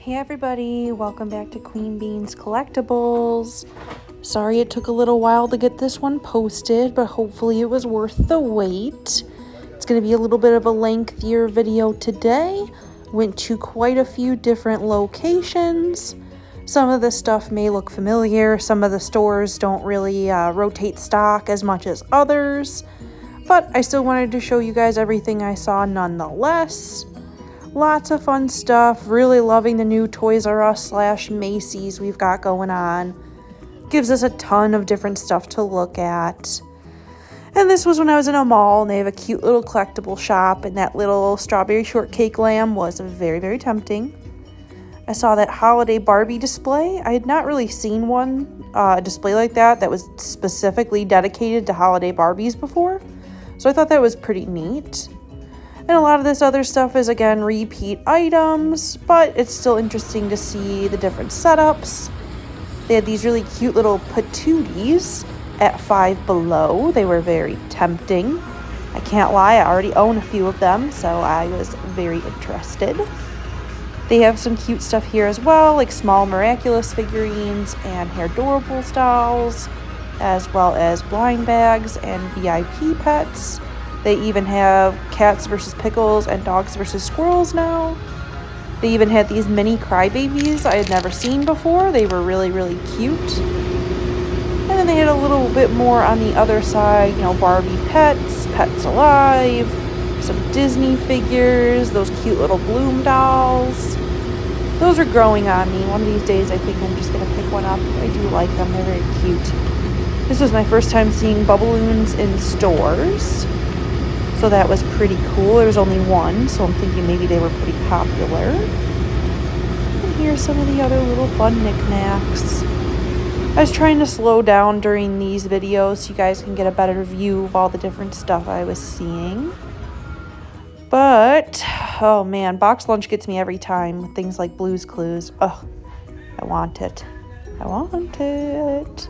Hey everybody, welcome back to Queen Bean's Collectibles. Sorry it took a little while to get this one posted, but hopefully it was worth the wait. It's going to be a little bit of a lengthier video today. Went to quite a few different locations. Some of the stuff may look familiar. Some of the stores don't really rotate stock as much as others. But I still wanted to show you guys everything I saw nonetheless. Lots of fun stuff. Really loving the new Toys R Us / Macy's we've got going on. Gives us a ton of different stuff to look at. And this was when I was in a mall and they have a cute little collectible shop, and that little strawberry shortcake lamb was very, very tempting. I saw that holiday Barbie display. I had not really seen one display like that was specifically dedicated to holiday Barbies before. So I thought that was pretty neat. And a lot of this other stuff is, again, repeat items, but it's still interesting to see the different setups. They had these really cute little patooties at Five Below. They were very tempting. I can't lie, I already own a few of them, so I was very interested. They have some cute stuff here as well, like small Miraculous figurines and Hair Doorables dolls, as well as blind bags and VIP pets. They even have cats versus pickles and dogs versus squirrels now. They even had these mini crybabies I had never seen before. They were really, really cute. And then they had a little bit more on the other side, Barbie pets, Pets Alive, some Disney figures, those cute little Bloom dolls. Those are growing on me. One of these days I think I'm just going to pick one up. I do like them. They're very cute. This was my first time seeing Bubballoons in stores. So that was pretty cool. There was only one, so I'm thinking maybe they were pretty popular. And here's some of the other little fun knickknacks. I was trying to slow down during these videos so you guys can get a better view of all the different stuff I was seeing. But, oh man, box lunch gets me every time with things like Blue's Clues. Ugh, I want it. I want it.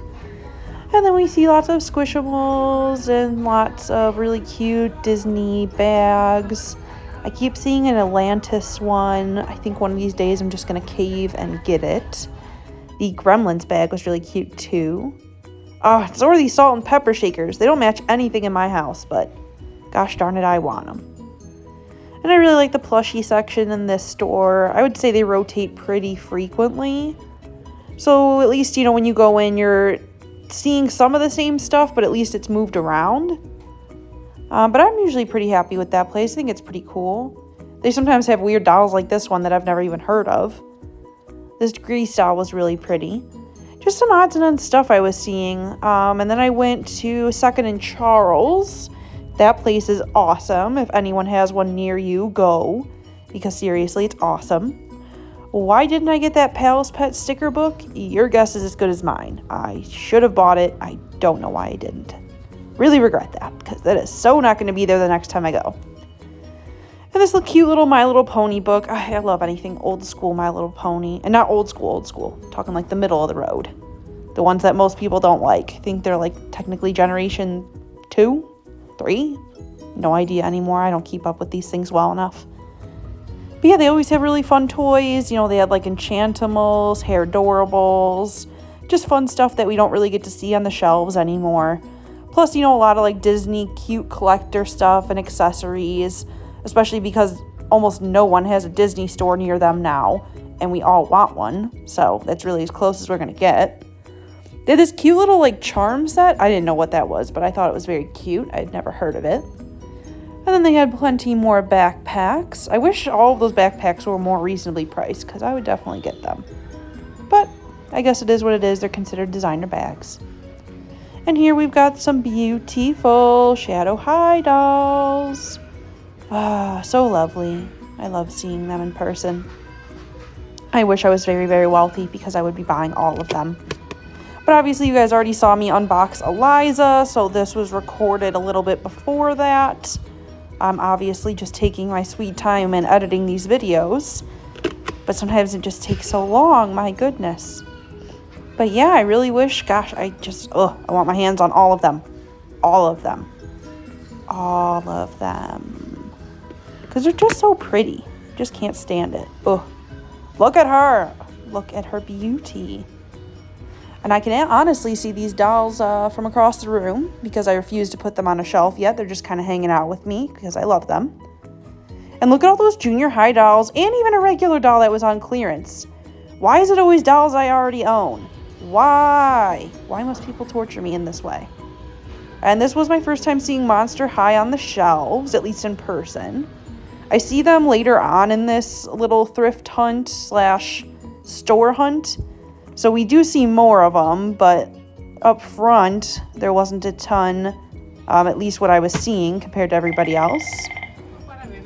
And then we see lots of Squishables and lots of really cute Disney bags. I keep seeing an Atlantis one. I think one of these days I'm just going to cave and get it. The Gremlins bag was really cute too. Oh, so are these salt and pepper shakers. They don't match anything in my house, but gosh darn it, I want them. And I really like the plushie section in this store. I would say they rotate pretty frequently. So at least, when you go in, you're seeing some of the same stuff, but at least it's moved around. But I'm usually pretty happy with that place. I think it's pretty cool. They sometimes have weird dolls like this one that I've never even heard of. This Grease doll was really pretty. Just some odds and ends stuff I was seeing. And then I went to 2nd and Charles. That place is awesome. If anyone has one near you, go. Because seriously, it's awesome. Why didn't I get that Palace Pet sticker book? Your guess is as good as mine. I should have bought it. I don't know why I didn't. Really regret that, because that is so not going to be there the next time I go. And this little cute little My Little Pony book. I love anything old school My Little Pony. And not old school. Talking like the middle of the road. The ones that most people don't like. I think they're like technically generation 2, 3. No idea anymore. I don't keep up with these things well enough. But yeah, they always have really fun toys. They had like Enchantimals, Hair Doorables, just fun stuff that we don't really get to see on the shelves anymore. Plus, a lot of like Disney cute collector stuff and accessories, especially because almost no one has a Disney store near them now, and we all want one. So that's really as close as we're going to get. They had this cute little like charm set. I didn't know what that was, but I thought it was very cute. I'd never heard of it. And then they had plenty more backpacks. I wish all of those backpacks were more reasonably priced, because I would definitely get them. But I guess it is what it is. They're considered designer bags. And here we've got some beautiful Shadow High dolls. Ah, so lovely. I love seeing them in person. I wish I was very, very wealthy, because I would be buying all of them. But obviously you guys already saw me unbox Eliza, so this was recorded a little bit before that. I'm obviously just taking my sweet time and editing these videos. But sometimes it just takes so long, my goodness. But yeah, I really wish, gosh, I want my hands on all of them. All of them. All of them. Because they're just so pretty. Just can't stand it. Ugh. Look at her. Look at her beauty. And I can honestly see these dolls from across the room because I refuse to put them on a shelf yet. They're just kind of hanging out with me because I love them. And look at all those junior high dolls and even a regular doll that was on clearance. Why is it always dolls I already own? Why? Why must people torture me in this way? And this was my first time seeing Monster High on the shelves, at least in person. I see them later on in this little thrift hunt / store hunt. So we do see more of them, but up front, there wasn't a ton, at least what I was seeing compared to everybody else.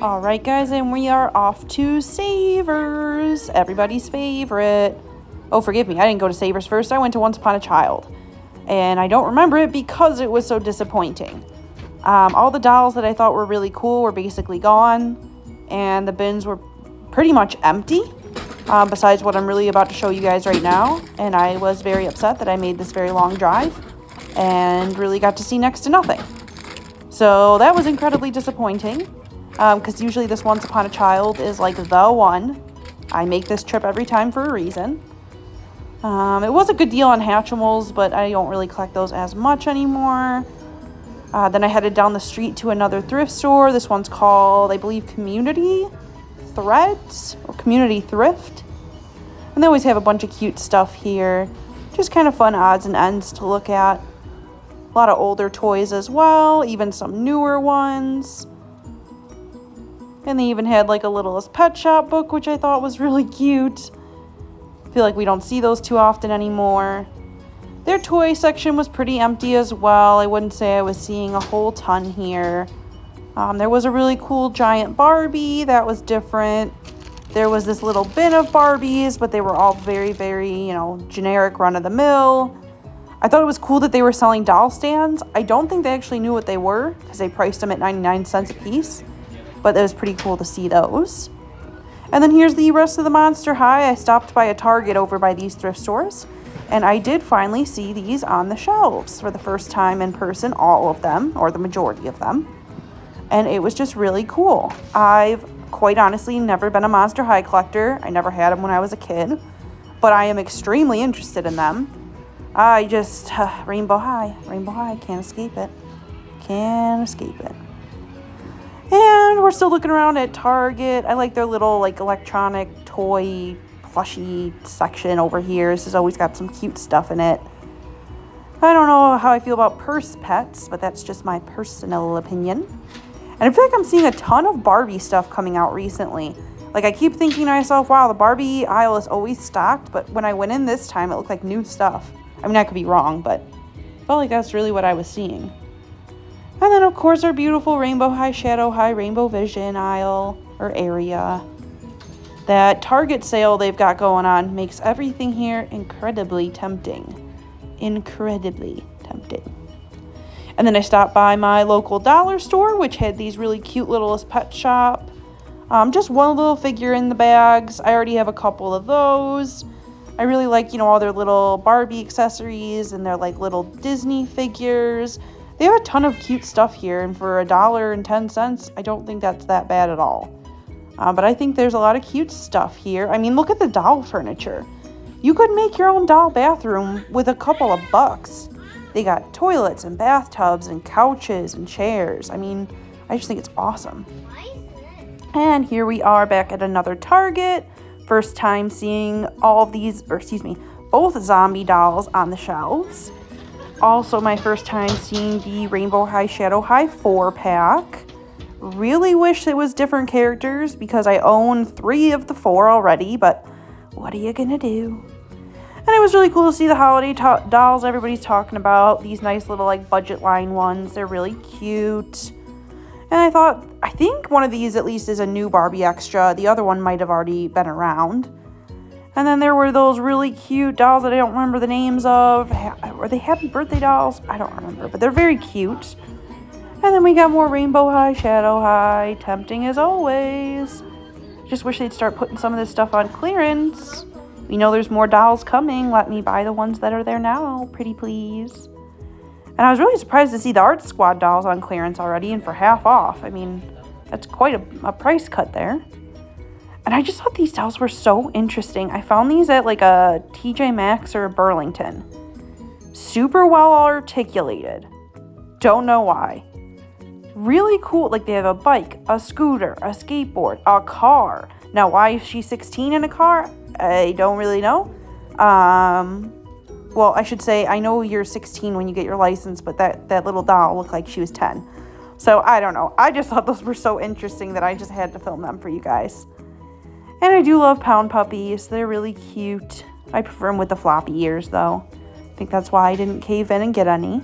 All right, guys, and we are off to Savers, everybody's favorite. Oh, forgive me, I didn't go to Savers first. I went to Once Upon a Child, and I don't remember it because it was so disappointing. All the dolls that I thought were really cool were basically gone, and the bins were pretty much empty. Besides what I'm really about to show you guys right now. And I was very upset that I made this very long drive and really got to see next to nothing. So that was incredibly disappointing because usually this Once Upon a Child is like the one. I make this trip every time for a reason. It was a good deal on Hatchimals, but I don't really collect those as much anymore. Then I headed down the street to another thrift store. This one's called, I believe, Community Threads or Community Thrift, and they always have a bunch of cute stuff here, just kind of fun odds and ends to look at. A lot of older toys as well, even some newer ones, and they even had like a Littlest Pet Shop book, which I thought was really cute. I feel like we don't see those too often anymore. Their toy section was pretty empty as well. I wouldn't say I was seeing a whole ton here. There was a really cool giant Barbie that was different. There was this little bin of Barbies, but they were all very, very, generic run-of-the-mill. I thought it was cool that they were selling doll stands. I don't think they actually knew what they were because they priced them at 99 cents a piece, but it was pretty cool to see those. And then here's the rest of the Monster High. I stopped by a Target over by these thrift stores, and I did finally see these on the shelves for the first time in person, all of them, or the majority of them. And it was just really cool. I've quite honestly never been a Monster High collector. I never had them when I was a kid, but I am extremely interested in them. I just, Rainbow High, can't escape it. Can't escape it. And we're still looking around at Target. I like their little electronic toy plushie section over here. This has always got some cute stuff in it. I don't know how I feel about purse pets, but that's just my personal opinion. And I feel like I'm seeing a ton of Barbie stuff coming out recently. Like, I keep thinking to myself, wow, the Barbie aisle is always stocked, but when I went in this time, it looked like new stuff. I mean, I could be wrong, but I felt like that's really what I was seeing. And then, of course, our beautiful Rainbow High, Shadow High, Rainbow Vision aisle, or area. That Target sale they've got going on makes everything here incredibly tempting. Incredibly tempting. And then I stopped by my local dollar store, which had these really cute Littlest Pet Shop. Just one little figure in the bags. I already have a couple of those. I really like, all their little Barbie accessories and their little Disney figures. They have a ton of cute stuff here, and for $1.10, I don't think that's that bad at all. But I think there's a lot of cute stuff here. I mean, look at the doll furniture. You could make your own doll bathroom with a couple of bucks. They got toilets and bathtubs and couches and chairs. I mean, I just think it's awesome. And here we are back at another Target. First time seeing all of these, both zombie dolls on the shelves. Also my first time seeing the Rainbow High, Shadow High 4-pack. Really wish it was different characters because I own 3 of the 4 already, but what are you gonna do? And it was really cool to see the holiday dolls everybody's talking about. These nice little budget line ones. They're really cute. And I think one of these at least is a new Barbie extra. The other one might have already been around. And then there were those really cute dolls that I don't remember the names of. Were they Happy Birthday dolls? I don't remember, but they're very cute. And then we got more Rainbow High, Shadow High. Tempting as always. Just wish they'd start putting some of this stuff on clearance. We know there's more dolls coming. Let me buy the ones that are there now, pretty please. And I was really surprised to see the Art Squad dolls on clearance already and for half off. I mean, that's quite a price cut there. And I just thought these dolls were so interesting. I found these at like a TJ Maxx or a Burlington. Super well articulated. Don't know why. Really cool. Like they have a bike, a scooter, a skateboard, a car. Now, why is she 16 in a car? I don't really know. Well, I should say, I know you're 16 when you get your license, but that little doll looked like she was 10. So, I don't know. I just thought those were so interesting that I just had to film them for you guys. And I do love pound puppies. They're really cute. I prefer them with the floppy ears, though. I think that's why I didn't cave in and get any.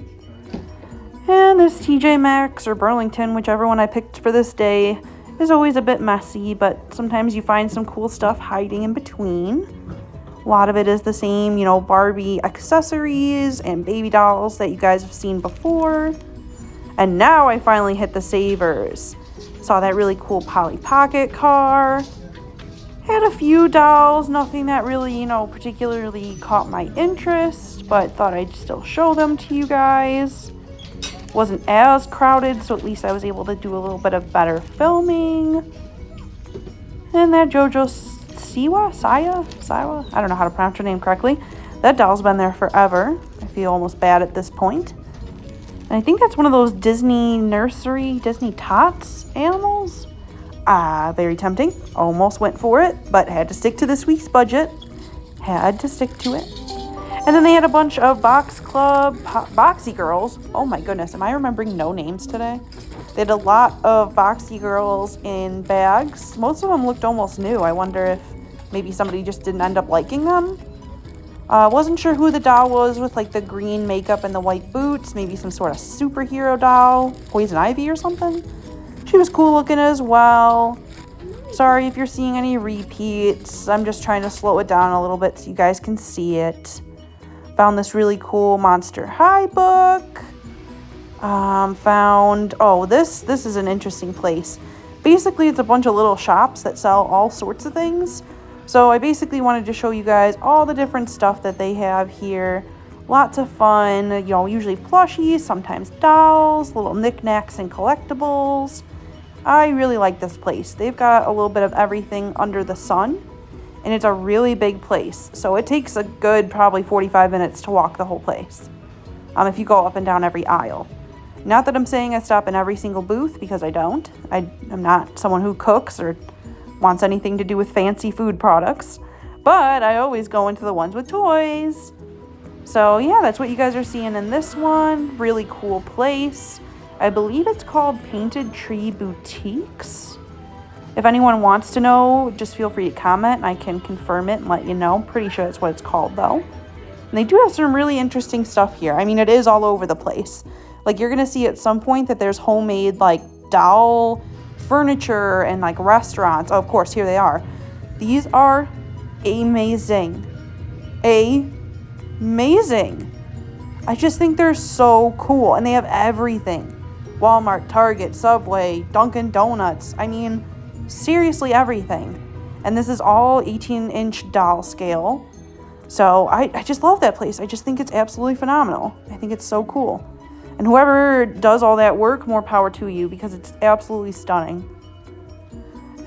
And this TJ Maxx or Burlington, whichever one I picked for this day, is always a bit messy, but sometimes you find some cool stuff hiding in between. A lot of it is the same, you know, Barbie accessories and baby dolls that you guys have seen before. And now I finally hit the savers. Saw that really cool Polly Pocket car. Had a few dolls, nothing that really, you know, particularly caught my interest, but thought I'd still show them to you guys. Wasn't as crowded, so at least I was able to do a little bit of better filming. And that JoJo Siwa? I don't know how to pronounce her name correctly. That doll's been there forever. I feel almost bad at this point. And I think that's one of those Disney Tots animals. Very tempting. Almost went for it, but had to stick to this week's budget. Had to stick to it. And then they had a bunch of Box Club Boxy Girls. Oh my goodness, am I remembering no names today? They had a lot of Boxy Girls in bags. Most of them looked almost new. I wonder if maybe somebody just didn't end up liking them. Wasn't sure who the doll was with like the green makeup and the white boots. Maybe some sort of superhero doll. Poison Ivy or something. She was cool looking as well. Sorry if you're seeing any repeats. I'm just trying to slow it down a little bit so you guys can see it. Found this really cool Monster High book. This is an interesting place. Basically, it's a bunch of little shops that sell all sorts of things. So I basically wanted to show you guys all the different stuff that they have here. Lots of fun, you know, usually plushies, sometimes dolls, little knickknacks and collectibles. I really like this place. They've got a little bit of everything under the sun, and it's a really big place. So it takes a good probably 45 minutes to walk the whole place if you go up and down every aisle. Not that I'm saying I stop in every single booth, because I don't. I'm not someone who cooks or wants anything to do with fancy food products, but I always go into the ones with toys. So yeah, that's what you guys are seeing in this one. Really cool place. I believe it's called Painted Tree Boutiques. If anyone wants to know, just feel free to comment and I can confirm it and let you know. Pretty sure that's what it's called though. And they do have some really interesting stuff here. I mean, it is all over the place. Like you're gonna see at some point that there's homemade like doll furniture and like restaurants. Oh, of course, here they are. These are amazing. Amazing. I just think they're so cool, and they have everything. Walmart, Target, Subway, Dunkin' Donuts. I mean, seriously everything. And this is all 18-inch doll scale. So I just love that place. I just think it's absolutely phenomenal. I think it's so cool. And whoever does all that work, more power to you, because it's absolutely stunning.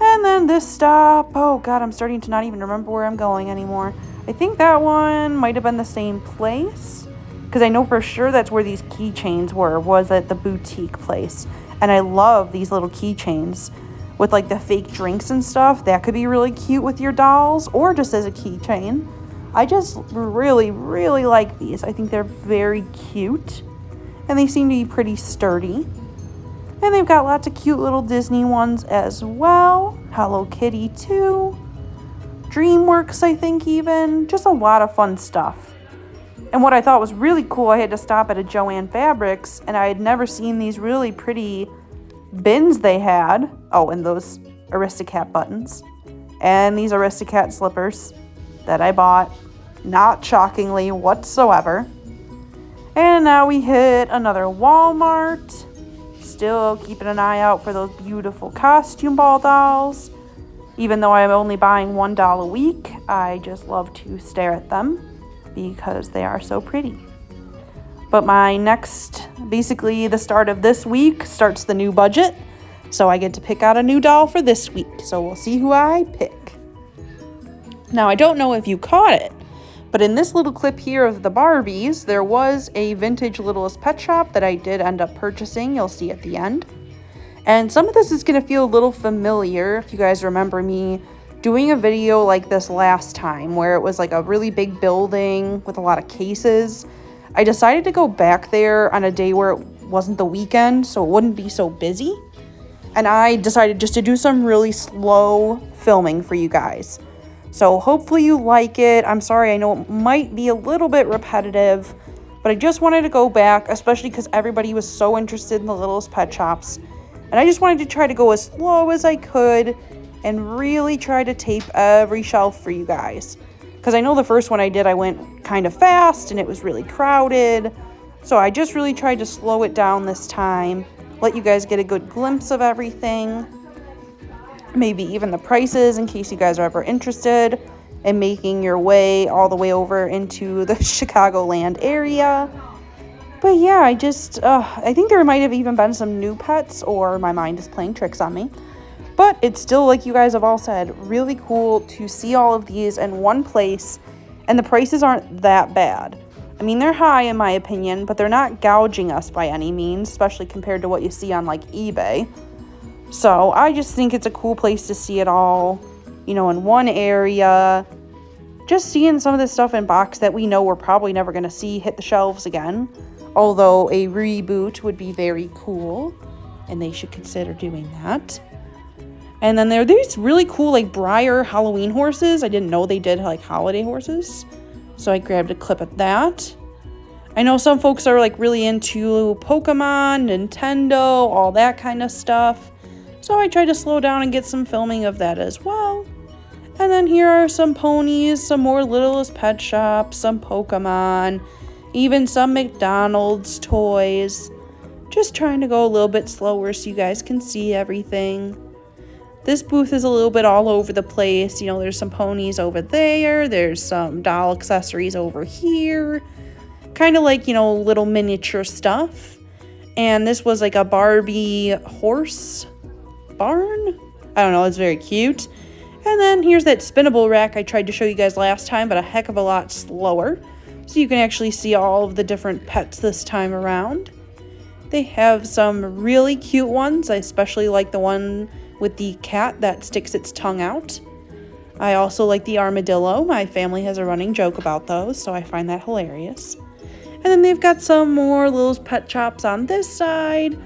And then this stop, oh God, I'm starting to not even remember where I'm going anymore. I think that one might have been the same place, because I know for sure that's where these keychains was at the boutique place. And I love these little keychains with like the fake drinks and stuff. That could be really cute with your dolls, or just as a keychain. I just really, really like these. I think they're very cute, and they seem to be pretty sturdy. And they've got lots of cute little Disney ones as well. Hello Kitty too. DreamWorks, I think even. Just a lot of fun stuff. And what I thought was really cool, I had to stop at a Joann Fabrics, and I had never seen these really pretty bins they had. Oh, and those Aristocat buttons. And these Aristocat slippers that I bought, not shockingly whatsoever. And now we hit another Walmart. Still keeping an eye out for those beautiful costume ball dolls. Even though I'm only buying $1 a week, I just love to stare at them because they are so pretty. But basically the start of this week starts the new budget. So I get to pick out a new doll for this week. So we'll see who I pick. Now, I don't know if you caught it, but in this little clip here of the Barbies, there was a vintage Littlest Pet Shop that I did end up purchasing. You'll see at the end. And some of this is going to feel a little familiar if you guys remember me doing a video like this last time where it was like a really big building with a lot of cases. I decided to go back there on a day where it wasn't the weekend, so it wouldn't be so busy. And I decided just to do some really slow filming for you guys. So hopefully you like it. I'm sorry, I know it might be a little bit repetitive, but I just wanted to go back, especially because everybody was so interested in the Littlest Pet Shops. And I just wanted to try to go as slow as I could and really try to tape every shelf for you guys. Because I know the first one I did, I went kind of fast and it was really crowded. So I just really tried to slow it down this time, let you guys get a good glimpse of everything. Maybe even the prices in case you guys are ever interested in making your way all the way over into the Chicagoland area. But yeah, I think there might have even been some new pets, or my mind is playing tricks on me. But it's still, like you guys have all said, really cool to see all of these in one place, and the prices aren't that bad. I mean, they're high in my opinion, but they're not gouging us by any means, especially compared to what you see on like eBay. So I just think it's a cool place to see it all, in one area. Just seeing some of this stuff in box that we know we're probably never going to see hit the shelves again. Although a reboot would be very cool, and they should consider doing that. And then there are these really cool like Breyer Halloween horses. I didn't know they did like holiday horses, so I grabbed a clip of that. I know some folks are like really into Pokemon, Nintendo, all that kind of stuff. So I tried to slow down and get some filming of that as well. And then here are some ponies, some more Littlest Pet Shops, some Pokemon, even some McDonald's toys. Just trying to go a little bit slower so you guys can see everything. This booth is a little bit all over the place. There's some ponies over there. There's some doll accessories over here. Kind of like, little miniature stuff. And this was like a Barbie horse barn. I don't know, it's very cute. And then here's that spinnable rack I tried to show you guys last time, but a heck of a lot slower. So you can actually see all of the different pets this time around. They have some really cute ones. I especially like the one with the cat that sticks its tongue out. I also like the armadillo. My family has a running joke about those, so I find that hilarious. And then they've got some more Littlest Pet Shops on this side.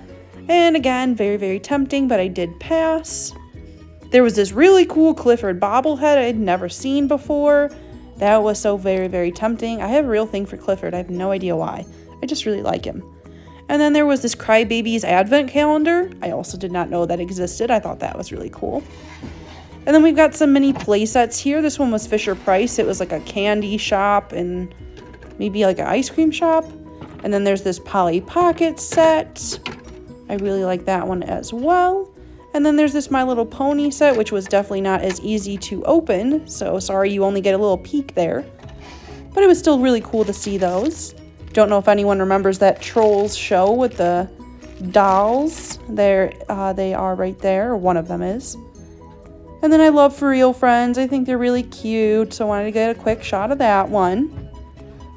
And again, very, very tempting, but I did pass. There was this really cool Clifford bobblehead I had never seen before. That was so very, very tempting. I have a real thing for Clifford. I have no idea why. I just really like him. And then there was this Crybabies advent calendar. I also did not know that existed. I thought that was really cool. And then we've got some mini play sets here. This one was Fisher Price. It was like a candy shop and maybe like an ice cream shop. And then there's this Polly Pocket set. I really like that one as well. And then there's this My Little Pony set, which was definitely not as easy to open. So sorry you only get a little peek there. But it was still really cool to see those. Don't know if anyone remembers that Trolls show with the dolls. There, they are right there, or one of them is. And then I love For Real Friends. I think they're really cute, so I wanted to get a quick shot of that one.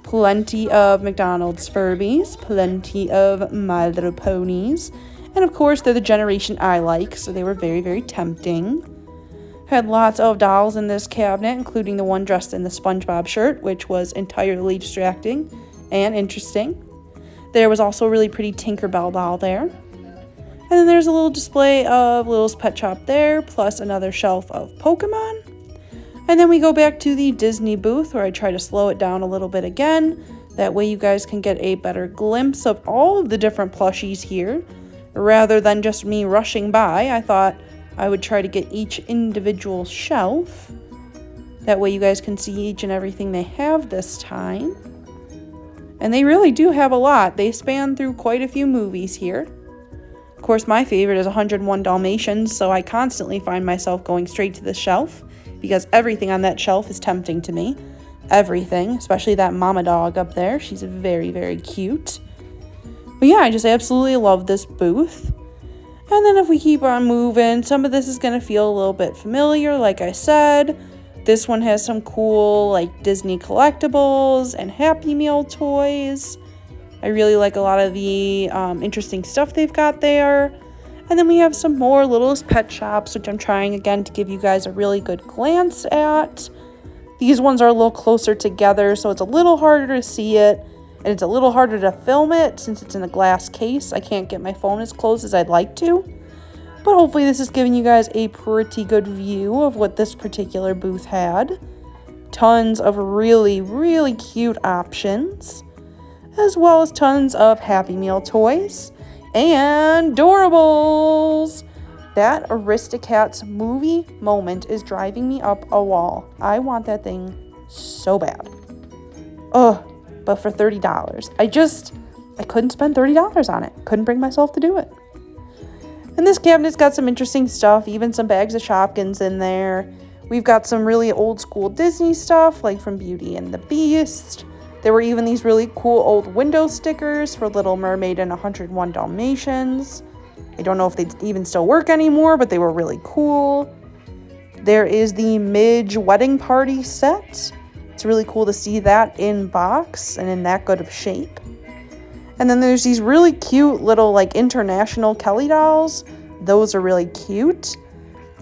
Plenty of McDonald's Furbies, plenty of My Little Ponies. And of course, they're the generation I like, so they were very, very tempting. Had lots of dolls in this cabinet, including the one dressed in the SpongeBob shirt, which was entirely distracting and interesting. There was also a really pretty Tinkerbell doll there. And then there's a little display of Littlest Pet Shop there, plus another shelf of Pokemon. And then we go back to the Disney booth, where I try to slow it down a little bit again. That way you guys can get a better glimpse of all of the different plushies here. Rather than just me rushing by, I thought I would try to get each individual shelf. That way you guys can see each and everything they have this time. And they really do have a lot. They span through quite a few movies here. Of course, my favorite is 101 Dalmatians, so I constantly find myself going straight to the shelf because everything on that shelf is tempting to me. Everything, especially that mama dog up there. She's very, very cute. But yeah, I just absolutely love this booth. And then if we keep on moving, some of this is going to feel a little bit familiar, like I said. This one has some cool like Disney collectibles and Happy Meal toys. I really like a lot of the interesting stuff they've got there. And then we have some more Littlest Pet Shops, which I'm trying again to give you guys a really good glance at. These ones are a little closer together, so it's a little harder to see it. And it's a little harder to film it since it's in a glass case. I can't get my phone as close as I'd like to. But hopefully this is giving you guys a pretty good view of what this particular booth had. Tons of really, really cute options, as well as tons of Happy Meal toys and Doorables. That Aristocats movie moment is driving me up a wall. I want that thing so bad. Ugh, but for $30. I couldn't spend $30 on it. Couldn't bring myself to do it. And this cabinet's got some interesting stuff, even some bags of Shopkins in there. We've got some really old school Disney stuff, like from Beauty and the Beast. There were even these really cool old window stickers for Little Mermaid and 101 Dalmatians. I don't know if they even still work anymore, but they were really cool. There is the Midge wedding party set. It's really cool to see that in box and in that good of shape. And then there's these really cute little like international Kelly dolls. Those are really cute.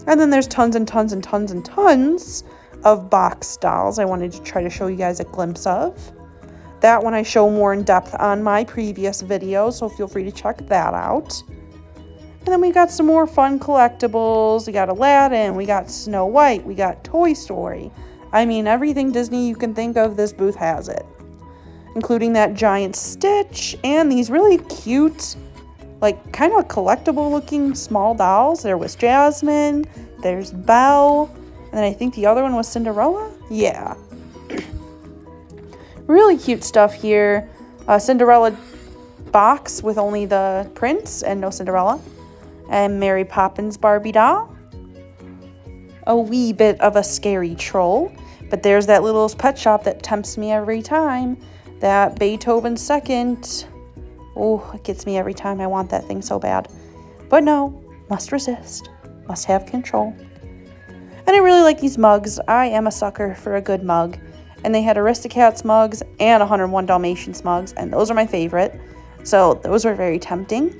And then there's tons and tons and tons and tons of box dolls I wanted to try to show you guys a glimpse of. That one I show more in depth on my previous video, so feel free to check that out. And then we got some more fun collectibles. We got Aladdin, we got Snow White, we got Toy Story. I mean, everything Disney you can think of, this booth has it. Including that giant Stitch and these really cute, like kind of collectible looking small dolls. There was Jasmine, there's Belle, and then I think the other one was Cinderella? Yeah. Really cute stuff here. Cinderella box with only the prince and no Cinderella. And Mary Poppins Barbie doll. A wee bit of a scary troll. But there's that Littlest Pet Shop that tempts me every time. That Beethoven second. Oh, it gets me every time. I want that thing so bad. But no, must resist. Must have control. And I really like these mugs. I am a sucker for a good mug. And they had Aristocats mugs and 101 Dalmatians mugs. And those are my favorite. So those were very tempting.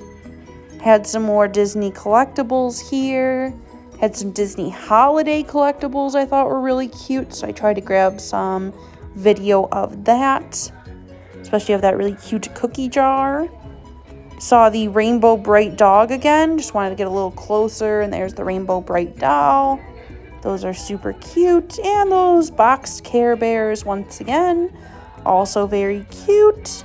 Had some more Disney collectibles here. Had some Disney holiday collectibles I thought were really cute. So I tried to grab some video of that. Especially of that really cute cookie jar. Saw the Rainbow Bright dog again. Just wanted to get a little closer. And there's the Rainbow Bright doll. Those are super cute. And those boxed Care Bears once again. Also very cute.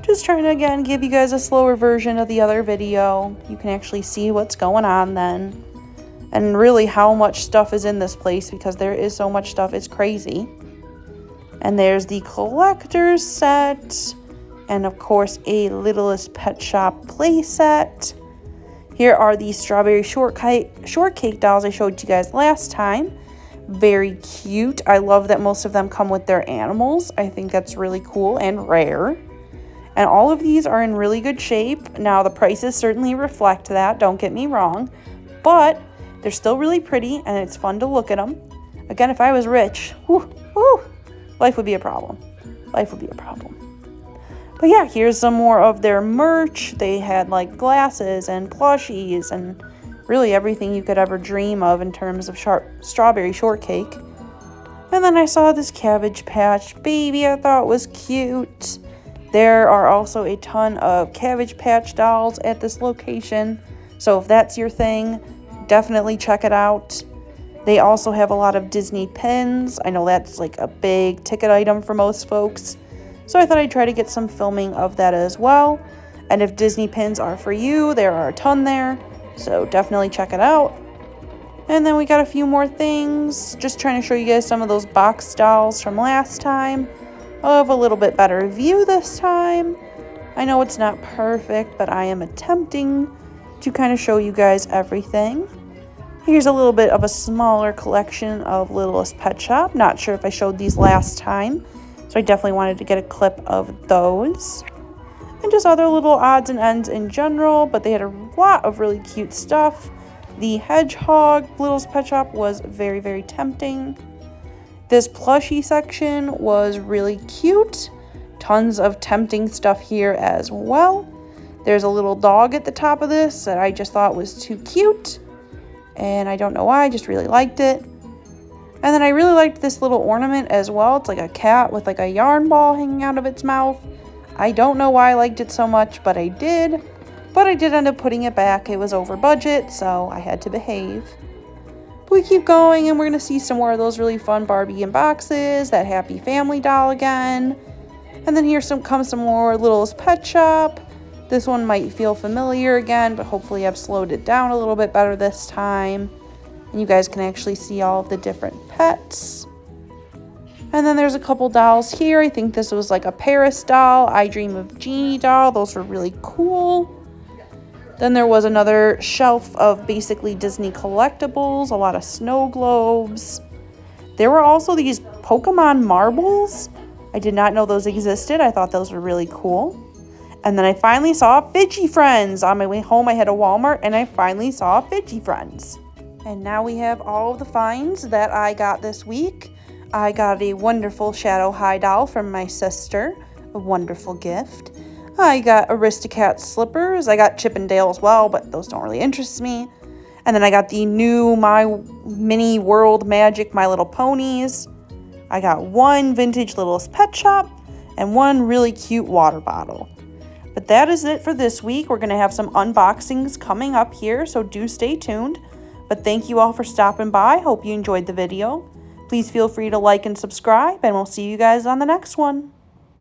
Just trying to again give you guys a slower version of the other video. You can actually see what's going on then. And really how much stuff is in this place because there is so much stuff. It's crazy. And there's the collector's set. And of course, a Littlest Pet Shop play set. Here are the strawberry shortcake dolls I showed you guys last time. Very cute. I love that most of them come with their animals. I think that's really cool and rare. And all of these are in really good shape. Now, the prices certainly reflect that. Don't get me wrong. But they're still really pretty and it's fun to look at them. Again, if I was rich, life would be a problem. Life would be a problem. But yeah, here's some more of their merch. They had like glasses and plushies and really everything you could ever dream of in terms of strawberry shortcake. And then I saw this Cabbage Patch baby I thought was cute. There are also a ton of Cabbage Patch dolls at this location. So if that's your thing, definitely check it out. They also have a lot of Disney pins. I know that's like a big ticket item for most folks. So I thought I'd try to get some filming of that as well. And if Disney pins are for you, there are a ton there. So definitely check it out. And then we got a few more things. Just trying to show you guys some of those box dolls from last time. Of a little bit better view this time. I know it's not perfect, but I am attempting to kind of show you guys everything. Here's a little bit of a smaller collection of Littlest Pet Shop. Not sure if I showed these last time. So I definitely wanted to get a clip of those. And just other little odds and ends in general. But they had a lot of really cute stuff. The Hedgehog Littlest Pet Shop was very, very tempting. This plushie section was really cute. Tons of tempting stuff here as well. There's a little dog at the top of this that I just thought was too cute. And I don't know why, I just really liked it. And then I really liked this little ornament as well. It's like a cat with like a yarn ball hanging out of its mouth. I don't know why I liked it so much, but I did. But I did end up putting it back. It was over budget, so I had to behave. But we keep going, and we're going to see some more of those really fun Barbie unboxes. That Happy Family doll again. And then here comes some more Little's Pet Shop. This one might feel familiar again, but hopefully I've slowed it down a little bit better this time. And you guys can actually see all of the different pets. And then there's a couple dolls here. I think this was like a Paris doll, I Dream of Jeannie doll. Those were really cool. Then there was another shelf of basically Disney collectibles, a lot of snow globes. There were also these Pokemon marbles. I did not know those existed. I thought those were really cool. And then I finally saw Fidgy Friends. On my way home, I had a Walmart, and I finally saw Fidgy Friends. And now we have all of the finds that I got this week. I got a wonderful Shadow High doll from my sister. A wonderful gift. I got Aristocat slippers. I got Chip and Dale as well, but those don't really interest me. And then I got the new My Mini World Magic My Little Ponies. I got one vintage Littlest Pet Shop and one really cute water bottle. But that is it for this week. We're going to have some unboxings coming up here, so do stay tuned. But thank you all for stopping by. Hope you enjoyed the video. Please feel free to like and subscribe, and we'll see you guys on the next one.